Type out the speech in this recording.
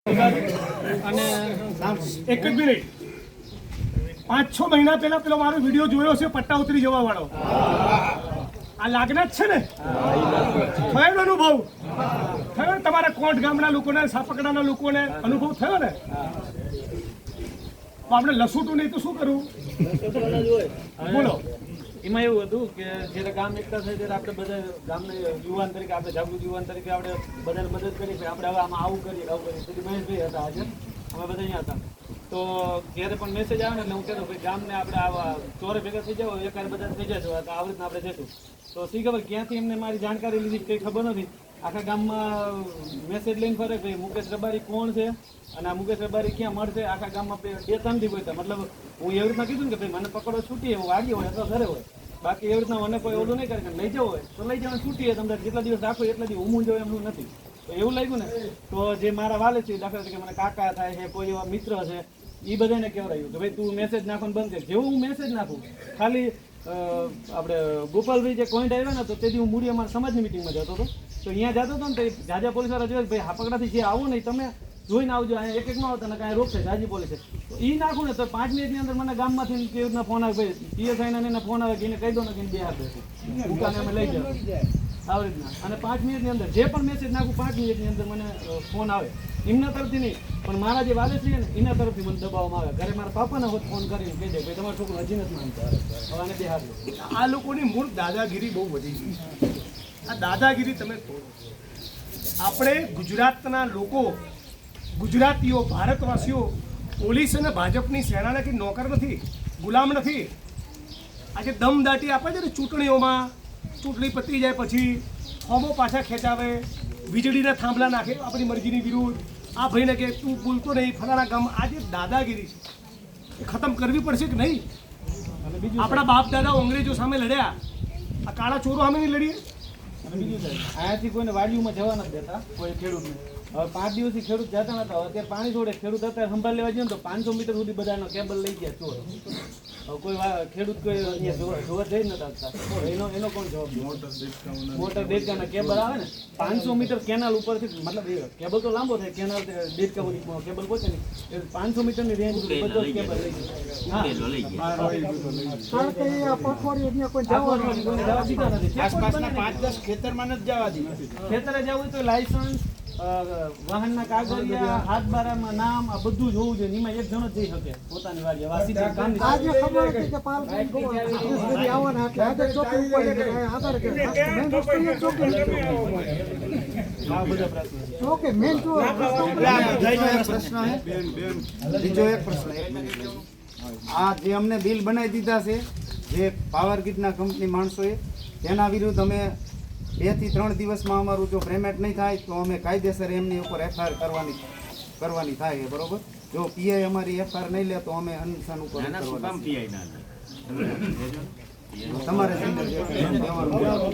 અને એક જ મિનિટ 5-6 મહિના પહેલા પેલો મારો વિડીયો જોયો છે પટ્ટા ઉતરી જવા વાળો આ લાગના જ છે ને થયો અનુભવ થયો તમારા કોટ ગામના લોકોને સાપકડાના લોકોને અનુભવ થયો ને તો આપણે લસૂટું નહીં તો શું કરવું બોલો એમાં એવું હતું કે જ્યારે ગામ એકતા થાય ત્યારે આપણે બધા ગામને યુવાન તરીકે આપણે જાગૃત યુવાન તરીકે આપણે બધાને મદદ કરી આપણે હવે આમાં આવું કરીએ તેથી મહેશભાઈ હતા આજે અમે બધા અહીંયા હતા તો જ્યારે પણ મેસેજ આવે ને એટલે હું કહેતો ભાઈ ગામને આપણે આવા ચોરે ભેગા થઈ જાવ એકાદ બધા થઈ જશો તો આવી રીતના આપણે જશું તો શી ખબર ક્યાંથી એમને મારી જાણકારી લીધી કંઈ ખબર નથી આખા ગામમાં મેસેજ લઈને ફરે ભાઈ મુકેશ રબારી કોણ છે અને આ મુકેશ રબારી ક્યાં મળશે આખા ગામમાં 2-3 થી પહોંચ્યા મતલબ હું એવી રીતના કીધું ને કે ભાઈ મને પકડો છૂટી હું વાગી હોય અથવા ઘરે હોય બાકી એવી રીતના મને કોઈ ઓલું નહીં કરે લઈ જવું હોય તો લઈ જવાનું છૂટીએ તમને જેટલા દિવસ રાખો એટલા દિવસ ઊંઘું જવું એમનું નથી તો એવું લાગ્યું ને તો જે મારા વાલે છે દાખલા તરીકે મને કાકા થાય છે કોઈ એવા મિત્ર છે એ બધાને કહેવાયું કે ભાઈ તું મેસેજ નાખવાનું બંધ કર જેવું હું મેસેજ નાખું ખાલી આપણે ગોપાલભાઈ જે પોઈન્ટ આવ્યા ને તો તેથી હું મૂડી અમારા સમાજની મિટિંગમાં જતો હતો તો અહીંયા જતો હતો ને તો જાજા પોલીસવાળા જોયું ભાઈ હાપકડાથી જે આવું ને તમે જોઈને આવજો અહીંયા એક ન આવતા ને કાંઈ રોકશે જાજી પોલીસે તો એ નાખું ને તો 5 મિનિટની અંદર મને ગામમાંથી કેવી રીતના ફોન આવે ભાઈ પીએસઆઈને એને ફોન આવે કે એને કહી દો ને કે બે હાથ દેશે દુકાને અમે લઈ જાવ આવી રીતના અને 5 મિનિટની અંદર જે પણ મેસેજ નાખું 5 મિનિટની અંદર મને ફોન આવે એમના તરફથી નહીં પણ મારા જે વાલે છે ને એના તરફથી મને દબાવવામાં આવે ઘરે મારા પાપાને હોત ફોન કરીને કહી દે ભાઈ તમારો છોકરો હજી નથી માનતો હવે આને બે હાથ આ લોકોની મૂળ દાદાગીરી બહુ વધી ગઈ આ દાદાગીરી તમે તોડો આપણે ગુજરાતના લોકો ગુજરાતીઓ ભારતવાસીઓ પોલીસ અને ભાજપની સેનાને કે નોકર નથી ગુલામ નથી આજે દમદાટી આપે છે ને ચૂંટણીઓમાં ચૂંટણી પતી જાય પછી ફોર્મો પાછા ખેંચાવે વીજળીના થાંભલા નાખે આપણી મરજીની વિરુદ્ધ આ ભાઈને કે તું બોલતો નહીં ફલાણા ગામ આ જે દાદાગીરી છે એ ખતમ કરવી પડશે કે નહીં અને બીજું આપણા બાપ દાદા અંગ્રેજો સામે લડ્યા આ કાળા ચોરો સામે નહીં લડીએ અને બીજું સાહેબ અહીંયાથી કોઈને વાડીઓમાં જવા નથી દેતા કોઈ ખેડૂતને હવે 5 દિવસથી ખેડૂત જતા નતા અત્યારે પાણી છોડે ખેડૂત અત્યારે સંભાળ લેવા જોઈએ ને તો 500 મીટર સુધી બધાનો કેબલ લઈ ગયા ચોર હવે કોઈ ખેડૂત કોઈ અહીંયા જોવા જઈ નતા શકતા એનો કોણ જવાબ મોટર દેડકાના કેબલ આવે ને 500 મીટર કેનાલ ઉપરથી મતલબ કેબલ તો લાંબો થાય કેનાલ દેડકા સુધી કેબલ પહોંચે ને 500 મીટરની રેન્જ સુધી બધો કેબલ લઈ આસપાસના 5-10 ખેતરમાં નથી જવા દી ખેતરે જવું તો લાયસન્સ વાહનના કાગળિયા હાથ બારામાં નામ આ બધું જ હોવું જોઈએ એમાં એક જણો જ જઈ શકે પોતાની વાડીએ વાસી કામની આજે ખબર હતી કે પાલભાઈ ગોવા આવવાના એટલે આજે ચોકી ઉપર આધાર કાર્ડ મેન વસ્તુ એ ચોકી આ બધા પ્રશ્નો છે ઓકે મેન તો પ્રશ્ન હે બીજો એક પ્રશ્ન આ જે અમને બિલ બનાવી દીધા છે જે પાવર ગ્રીડના કંપની માણસોએ તેના વિરુદ્ધ અમે 2 થી 3 દિવસમાં અમારું જો પેમેન્ટ નહીં થાય તો અમે કાયદેસર એમની ઉપર એફઆઈઆર કરવાની થાય છે બરોબર જો પીઆઈ અમારી એફઆઈઆર નહીં લે તો અમે અનશન ઉપર તમારે